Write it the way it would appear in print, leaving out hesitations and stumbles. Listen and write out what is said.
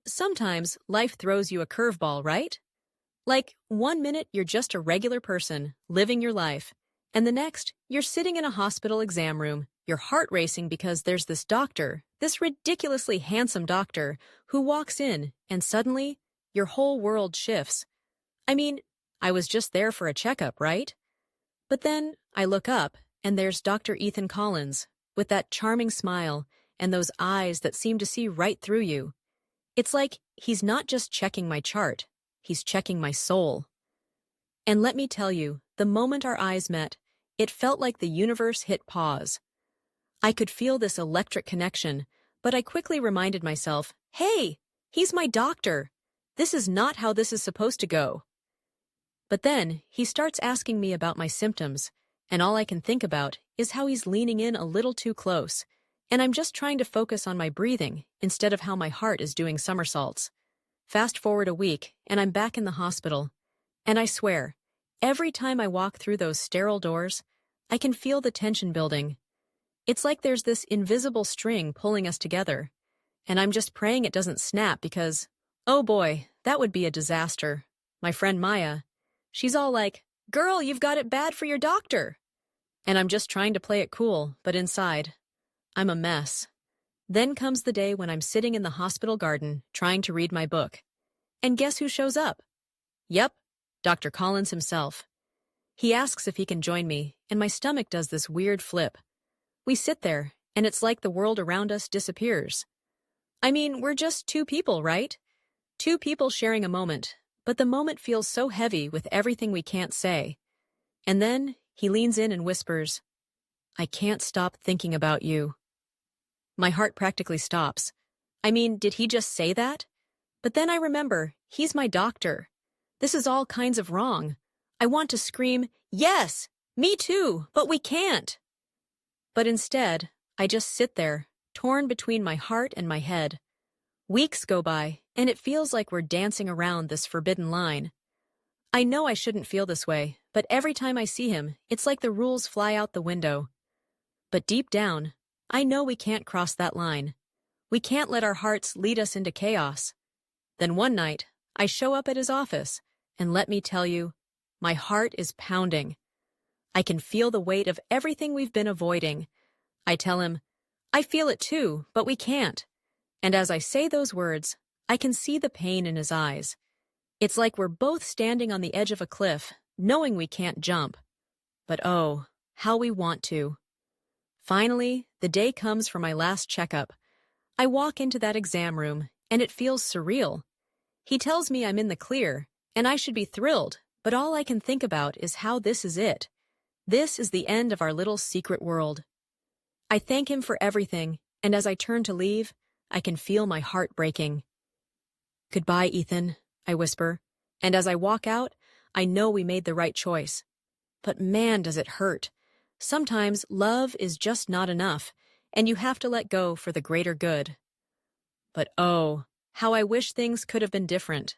Sometimes life throws you a curveball, right? Like, one minute you're just a regular person, living your life, and the next, you're sitting in a hospital exam room, your heart racing because there's this doctor, this ridiculously handsome doctor, who walks in, and suddenly, your whole world shifts. I mean, I was just there for a checkup, right? But then, I look up, and there's Dr. Ethan Collins, with that charming smile, and those eyes that seem to see right through you. It's like he's not just checking my chart, he's checking my soul. And let me tell you, the moment our eyes met, it felt like the universe hit pause. I could feel this electric connection, but I quickly reminded myself, hey, he's my doctor. This is not how this is supposed to go. But then, he starts asking me about my symptoms, and all I can think about is how he's leaning in a little too close, and I'm just trying to focus on my breathing instead of how my heart is doing somersaults. Fast forward a week, and I'm back in the hospital. And I swear, every time I walk through those sterile doors, I can feel the tension building. It's like there's this invisible string pulling us together. And I'm just praying it doesn't snap because, oh boy, that would be a disaster. My friend Maya, she's all like, "Girl, you've got it bad for your doctor." And I'm just trying to play it cool, but inside, I'm a mess. Then comes the day when I'm sitting in the hospital garden trying to read my book. And guess who shows up? Yep, Dr. Collins himself. He asks if he can join me, and my stomach does this weird flip. We sit there, and it's like the world around us disappears. I mean, we're just two people, right? Two people sharing a moment, but the moment feels so heavy with everything we can't say. And then he leans in and whispers, "I can't stop thinking about you." My heart practically stops. I mean, did he just say that? But then I remember, he's my doctor. This is all kinds of wrong. I want to scream, "Yes, me too, but we can't." But instead, I just sit there, torn between my heart and my head. Weeks go by, and it feels like we're dancing around this forbidden line. I know I shouldn't feel this way, but every time I see him, it's like the rules fly out the window. But deep down, I know we can't cross that line. We can't let our hearts lead us into chaos. Then one night, I show up at his office, and let me tell you, my heart is pounding. I can feel the weight of everything we've been avoiding. I tell him, I feel it too, but we can't. And as I say those words, I can see the pain in his eyes. It's like we're both standing on the edge of a cliff, knowing we can't jump. But oh, how we want to. Finally, the day comes for my last checkup. I walk into that exam room, and it feels surreal. He tells me I'm in the clear, and I should be thrilled, but all I can think about is how this is it. This is the end of our little secret world. I thank him for everything, and as I turn to leave, I can feel my heart breaking. "Goodbye, Ethan," I whisper, and as I walk out, I know we made the right choice. But man, does it hurt. Sometimes love is just not enough, and you have to let go for the greater good. But oh, how I wish things could have been different.